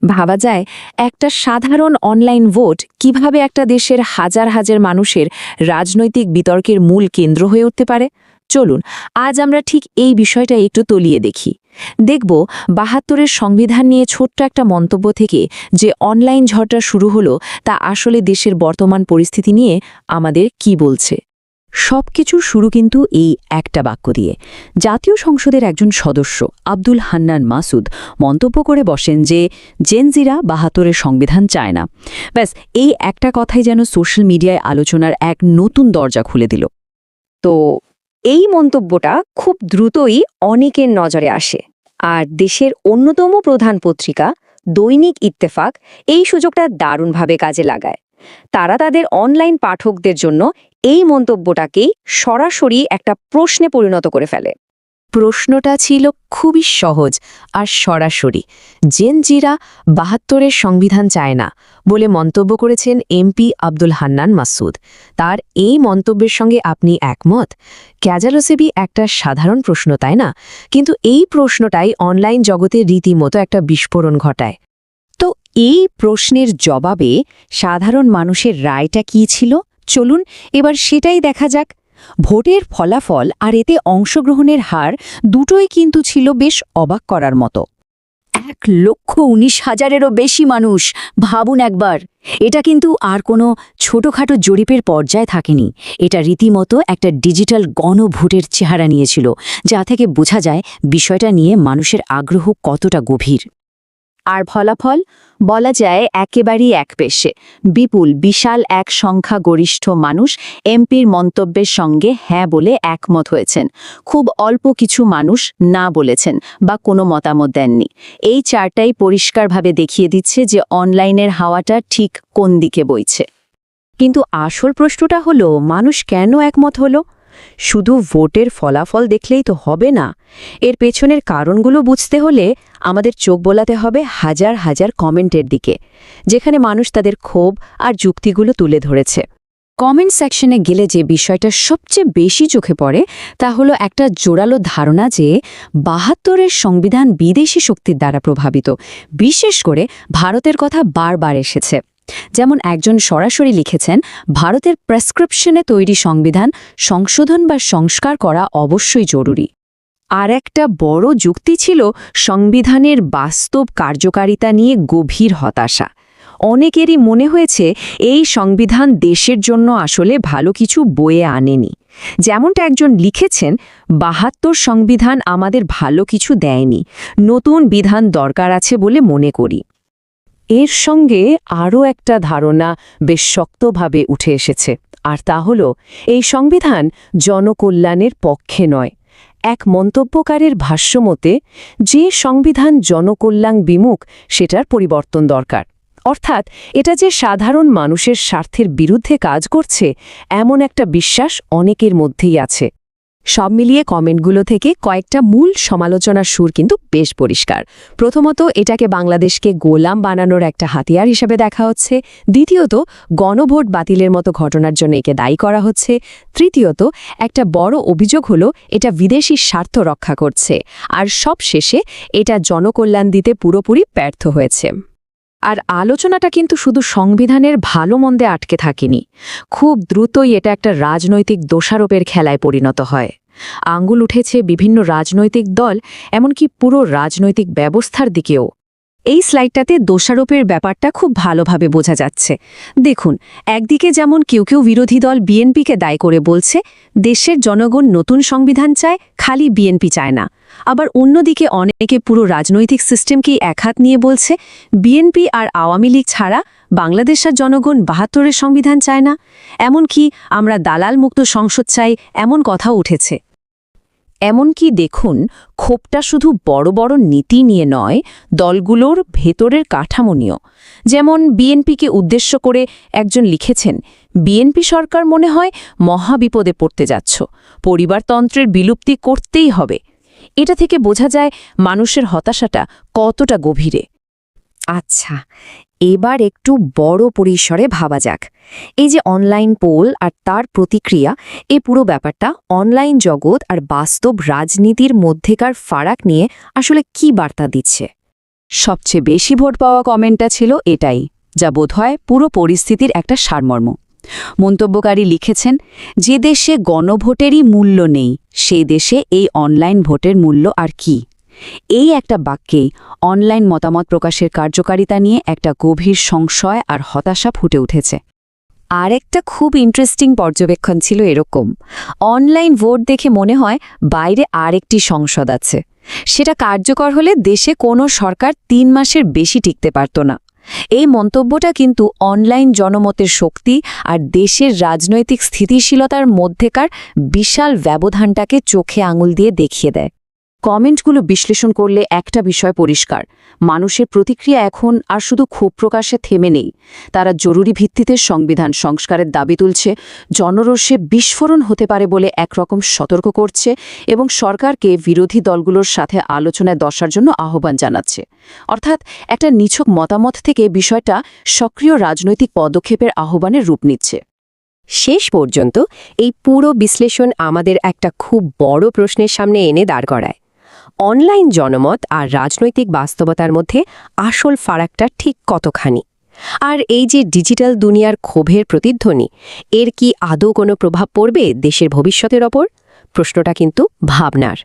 ভাবা যায় একটা সাধারণ অনলাইন ভোট কিভাবে একটা দেশের হাজার হাজার মানুষের রাজনৈতিক বিতর্কের মূল কেন্দ্র হয়ে উঠতে পারে। চলুন আজ আমরা ঠিক এই বিষয়টা একটু তলিয়ে দেখি। দেখব ৭২-এর সংবিধান নিয়ে ছোট্ট একটা মন্তব্য থেকে যে অনলাইন ঝড়টা শুরু হলো তা আসলে দেশের বর্তমান পরিস্থিতি নিয়ে আমাদের কি বলছে। সবকিছুর শুরু কিন্তু এই একটা বাক্য দিয়ে। জাতীয় সংসদের একজন সদস্য আব্দুল হান্নান মাসুদ মন্তব্য করে বসেন যে জেনজিরা ৭২-এর সংবিধান চায় না। ব্যাস এই একটা কথাই যেন সোশ্যাল মিডিয়ায় আলোচনার এক নতুন দরজা খুলে দিল। তো এই মন্তব্যটা খুব দ্রুতই অনেকের নজরে আসে, আর দেশের অন্যতম প্রধান পত্রিকা দৈনিক ইত্তেফাক এই সুযোগটা দারুণভাবে কাজে লাগায়। তারা তাদের অনলাইন পাঠকদের জন্য এই মন্তব্যটাকেই সরাসরি একটা প্রশ্নে পরিণত করে ফেলে। প্রশ্নটা ছিল খুবই সহজ আর সরাসরি। জেনজিরা ৭২-এর সংবিধান চায় না বলে মন্তব্য করেছেন এমপি আব্দুল হান্নান মাসুদ। তার এই মন্তব্যের সঙ্গে আপনি একমত? ক্যাজালোসেবি একটা সাধারণ প্রশ্ন, তাই না? কিন্তু এই প্রশ্নটাই অনলাইন জগতে রীতিমতো একটা বিস্ফোরণ ঘটায়। তো এই প্রশ্নের জবাবে সাধারণ মানুষের রায়টা কী ছিল? চলুন এবার সেটাই দেখা যাক। ভোটের ফলাফল আর এতে অংশগ্রহণের হার দুটোই কিন্তু ছিল বেশ অবাক করার মতো। ১,১৯,০০০-এরও বেশি মানুষ, ভাবুন একবার। এটা কিন্তু আর কোনো ছোটখাটো জরিপের পর্যায়ে থাকেনি। এটা রীতিমতো একটা ডিজিটাল গণভোটের চেহারা নিয়েছিল, যা থেকে বোঝা যায় বিষয়টা নিয়ে মানুষের আগ্রহ কতটা গভীর। আর ফলাফল বলা যায় একেবারেই একপেশে। বিশাল এক সংখ্যাগরিষ্ঠ মানুষ এমপির মন্তব্যের সঙ্গে হ্যাঁ বলে একমত হয়েছেন। খুব অল্প কিছু মানুষ না বলেছেন বা কোনো মতামত দেননি। এই চারটাই পরিষ্কারভাবে দেখিয়ে দিচ্ছে যে অনলাইনের হাওয়াটা ঠিক কোন দিকে বইছে। কিন্তু আসল প্রশ্নটা হলো, মানুষ কেন একমত হলো? শুধু ভোটের ফলাফল দেখলেই তো হবে না। এর পেছনের কারণগুলো বুঝতে হলে আমাদের চোখ বোলাতে হবে হাজার হাজার কমেন্টের দিকে, যেখানে মানুষ তাদের ক্ষোভ আর যুক্তিগুলো তুলে ধরেছে। কমেন্ট সেকশনে গেলে যে বিষয়টা সবচেয়ে বেশি চোখে পড়ে তা হলো একটা জোরালো ধারণা যে ৭২-এর সংবিধান বিদেশি শক্তির দ্বারা প্রভাবিত। বিশেষ করে ভারতের কথা বারবার এসেছে। যেমন একজন সরাসরি লিখেছেন, ভারতের প্রেসক্রিপশনে তৈরি সংবিধান সংশোধন বা সংস্কার করা অবশ্যই জরুরি। আর একটা বড় যুক্তি ছিল সংবিধানের বাস্তব কার্যকারিতা নিয়ে গভীর হতাশা। অনেকেরই মনে হয়েছে এই সংবিধান দেশের জন্য আসলে ভালো কিছু বয়ে আনেনি। যেমনটা একজন লিখেছেন, ৭২ সংবিধান আমাদের ভালো কিছু দেয়নি, নতুন বিধান দরকার আছে বলে মনে করি। এর সঙ্গে আরও একটা ধারণা বেশ শক্তভাবে উঠে এসেছে, আর তা হল এই সংবিধান জনকল্যাণের পক্ষে নয়। এক মন্তব্যকারের ভাষ্যমতে, যে সংবিধান জনকল্যাণ বিমুখ সেটার পরিবর্তন দরকার। অর্থাৎ এটা যে সাধারণ মানুষের স্বার্থের বিরুদ্ধে কাজ করছে, এমন একটা বিশ্বাস অনেকের মধ্যেই আছে। সব মিলিয়ে কমেন্টগুলো থেকে কয়েকটা মূল সমালোচনার সুর কিন্তু বেশ পরিষ্কার। প্রথমত, এটাকে বাংলাদেশকে গোলাম বানানোর একটা হাতিয়ার হিসেবে দেখা হচ্ছে। দ্বিতীয়ত, গণভোট বাতিলের মতো ঘটনার জন্য একে দায়ী করা হচ্ছে। তৃতীয়ত, একটা বড় অভিযোগ হলো এটা বিদেশি স্বার্থ রক্ষা করছে। আর সবশেষে, এটা জনকল্যাণ দিতে পুরোপুরি ব্যর্থ হয়েছে। আর আলোচনাটা কিন্তু শুধু সংবিধানের ভালো মন্দে আটকে থাকেনি। খুব দ্রুতই এটা একটা রাজনৈতিক দোষারোপের খেলায় পরিণত হয়। আঙ্গুল উঠেছে বিভিন্ন রাজনৈতিক দল, এমনকি পুরো রাজনৈতিক ব্যবস্থার দিকেও। এই স্লাইডটাতে দোষারোপের ব্যাপারটা খুব ভালোভাবে বোঝা যাচ্ছে। দেখুন, একদিকে যেমন কেউ কেউ বিরোধী দল বিএনপিকে দায়ী করে বলছে, দেশের জনগণ নতুন সংবিধান চায়, খালি বিএনপি চায় না। আবার অন্যদিকে অনেকে পুরো রাজনৈতিক সিস্টেমকেই একহাত নিয়ে বলছে, বিএনপি আর আওয়ামী লীগ ছাড়া বাংলাদেশের জনগণ ৭২-এর সংবিধান চায় না। এমনকি আমরা দালাল মুক্ত সংসদ চাই, এমন কথাও উঠেছে। এমনকি দেখুন, ক্ষোভটা শুধু বড় বড় নীতি নিয়ে নয়, দলগুলোর ভেতরের কাঠামো নিয়েও। যেমন বিএনপিকে উদ্দেশ্য করে একজন লিখেছেন, বিএনপি সরকার মনে হয় মহাবিপদে পড়তে যাচ্ছ, পরিবারতন্ত্রের বিলুপ্তি করতেই হবে। এটা থেকে বোঝা যায় মানুষের হতাশাটা কতটা গভীরে। আচ্ছা, এবার একটু বড় পরিসরে ভাবা যাক। এই যে অনলাইন পোল আর তার প্রতিক্রিয়া, এই পুরো ব্যাপারটা অনলাইন জগৎ আর বাস্তব রাজনীতির মধ্যেকার ফারাক নিয়ে আসলে কি বার্তা দিচ্ছে? সবচেয়ে বেশি ভোট পাওয়া কমেন্টটা ছিল এটাই, যা বোধহয় পুরো পরিস্থিতির একটা সারমর্ম। মন্তব্যকারী লিখেছেন, যে দেশে গণভোটেরই মূল্য নেই সেই দেশে এই অনলাইন ভোটের মূল্য আর কি। এই একটা বাক্যেই অনলাইন মতামত প্রকাশের কার্যকারিতা নিয়ে একটা গভীর সংশয় আর হতাশা ফুটে উঠেছে। আরেকটা খুব ইন্টারেস্টিং পর্যবেক্ষণ ছিল এরকম, অনলাইন ভোট দেখে মনে হয় বাইরে আরেকটি সংসদ আছে, সেটা কার্যকর হলে দেশে কোনো সরকার 3 মাসের বেশি টিকতে পারত না। এই মন্তব্যটা কিন্তু অনলাইন জনমতের শক্তি আর দেশের রাজনৈতিক স্থিতিশীলতার মধ্যেকার বিশাল ব্যবধানটাকে চোখে আঙুল দিয়ে দেখিয়ে দেয়। কমেন্টগুলো বিশ্লেষণ করলে একটা বিষয় পরিষ্কার, মানুষের প্রতিক্রিয়া এখন আর শুধু ক্ষোভ প্রকাশে থেমে নেই। তারা জরুরি ভিত্তিতে সংবিধান সংস্কারের দাবি তুলছে, জনরোষে বিস্ফোরণ হতে পারে বলে একরকম সতর্ক করছে এবং সরকারকে বিরোধী দলগুলোর সাথে আলোচনায় বসার জন্য আহ্বান জানাচ্ছে। অর্থাৎ একটা নিছক মতামত থেকে বিষয়টা সক্রিয় রাজনৈতিক পদক্ষেপের আহ্বানের রূপ নিচ্ছে। শেষ পর্যন্ত এই পুরো বিশ্লেষণ আমাদের একটা খুব বড় প্রশ্নের সামনে এনে দাঁড় করায়। অনলাইন জনমত আর রাজনৈতিক বাস্তবতার মধ্যে আসল ফারাকটা ঠিক কতখানি? আর এই যে ডিজিটাল দুনিয়ার ক্ষোভের প্রতিধ্বনি, এর কি আদৌ কোনো প্রভাব পড়বে দেশের ভবিষ্যতের ওপর? প্রশ্নটা কিন্তু ভাবনার।